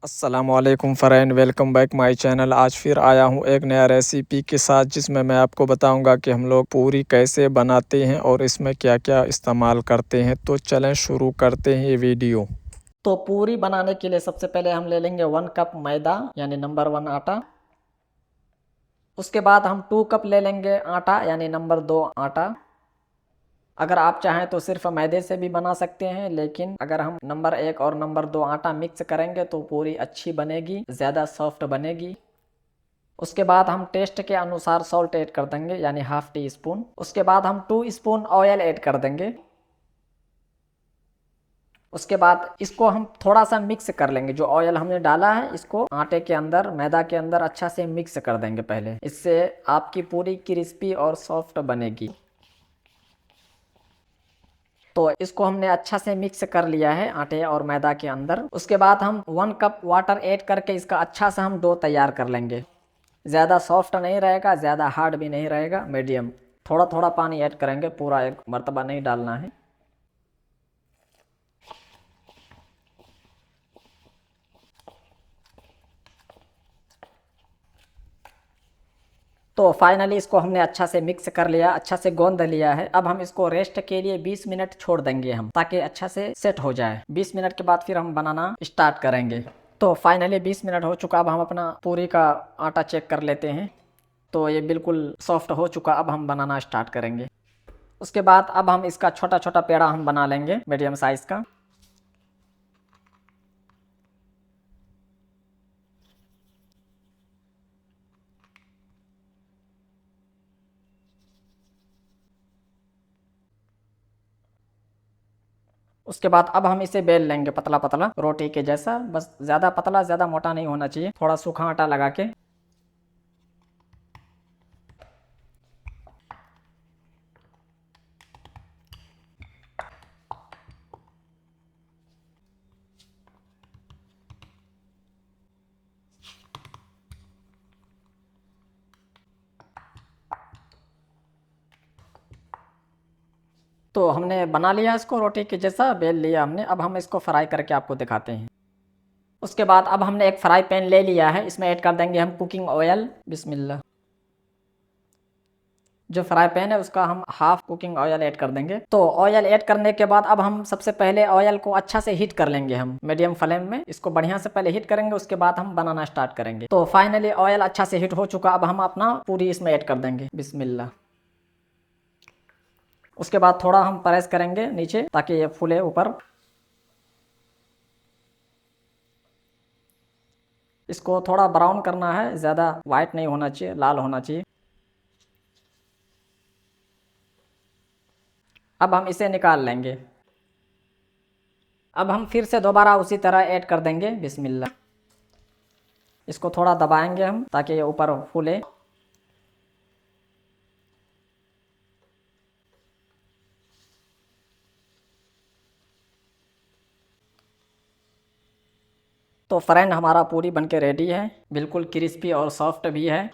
अस्सलामुअलैकुम फ़रैन, welcome back my channel. आज फिर आया हूँ एक नया रेसिपी के साथ, जिसमें मैं आपको बताऊंगा कि हम लोग पूरी कैसे बनाते हैं और इसमें क्या क्या इस्तेमाल करते हैं। तो चलें शुरू करते हैं ये वीडियो। तो पूरी बनाने के लिए सबसे पहले हम ले लेंगे 1 कप मैदा यानी नंबर 1 आटा। उसके बाद हम 2 कप ले लेंगे आटा यानी नंबर 2 आटा। अगर आप चाहें तो सिर्फ मैदे से भी बना सकते हैं, लेकिन अगर हम नंबर 1 और नंबर 2 आटा मिक्स करेंगे तो पूरी अच्छी बनेगी, ज़्यादा सॉफ्ट बनेगी। उसके बाद हम टेस्ट के अनुसार सॉल्ट ऐड कर देंगे यानी हाफ टी स्पून। उसके बाद हम 2 स्पून ऑयल ऐड कर देंगे। उसके बाद इसको हम थोड़ा सा मिक्स कर लेंगे। जो ऑयल हमने डाला है इसको आटे के अंदर, मैदा के अंदर अच्छा से मिक्स कर देंगे पहले। इससे आपकी पूरी क्रिस्पी और सॉफ्ट बनेगी। तो इसको हमने अच्छा से मिक्स कर लिया है आटे और मैदा के अंदर। उसके बाद हम 1 कप वाटर ऐड करके इसका अच्छा से हम डो तैयार कर लेंगे। ज़्यादा सॉफ्ट नहीं रहेगा, ज़्यादा हार्ड भी नहीं रहेगा, मीडियम। थोड़ा थोड़ा पानी ऐड करेंगे, पूरा एक मर्तबा नहीं डालना है। तो फाइनली इसको हमने अच्छा से मिक्स कर लिया, अच्छा से गोंद लिया है। अब हम इसको रेस्ट के लिए 20 मिनट छोड़ देंगे हम, ताकि अच्छा से सेट हो जाए। 20 मिनट के बाद फिर हम बनाना स्टार्ट करेंगे। तो फाइनली 20 मिनट हो चुका। अब हम अपना पूरी का आटा चेक कर लेते हैं। तो ये बिल्कुल सॉफ्ट हो चुका। अब हम बनाना स्टार्ट करेंगे। उसके बाद अब हम इसका छोटा छोटा पेड़ा हम बना लेंगे, मीडियम साइज का। उसके बाद अब हम इसे बेल लेंगे पतला पतला, रोटी के जैसा। बस ज़्यादा पतला ज़्यादा मोटा नहीं होना चाहिए, थोड़ा सूखा आटा लगा के। तो हमने बना लिया इसको, रोटी के जैसा बेल लिया हमने। अब हम इसको फ्राई करके आपको दिखाते हैं। उसके बाद अब हमने एक फ्राई पैन ले लिया है, इसमें ऐड कर देंगे हम कुकिंग ऑयल। बिस्मिल्लाह। जो फ्राई पैन है उसका हम हाफ कुकिंग ऑयल ऐड कर देंगे। तो ऑयल ऐड करने के बाद अब हम सबसे पहले ऑयल को अच्छा से हीट कर लेंगे हम मीडियम फ्लेम में। इसको बढ़िया से पहले हीट करेंगे, उसके बाद हम बनाना स्टार्ट करेंगे। तो फाइनली ऑयल अच्छा से हीट हो चुका। अब हम अपना पूरी इसमें ऐड कर देंगे। बिस्मिल्लाह। उसके बाद थोड़ा हम प्रेस करेंगे नीचे, ताकि ये फूले ऊपर। इसको थोड़ा ब्राउन करना है, ज़्यादा वाइट नहीं होना चाहिए, लाल होना चाहिए। अब हम इसे निकाल लेंगे। अब हम फिर से दोबारा उसी तरह ऐड कर देंगे। बिस्मिल्लाह। इसको थोड़ा दबाएंगे हम, ताकि ये ऊपर फूले। तो फ्रेंड, हमारा पूरी बनके रेडी है, बिल्कुल क्रिस्पी और सॉफ्ट भी है।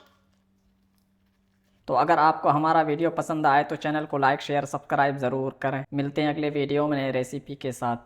तो अगर आपको हमारा वीडियो पसंद आए तो चैनल को लाइक शेयर सब्सक्राइब ज़रूर करें। मिलते हैं अगले वीडियो में नए रेसिपी के साथ।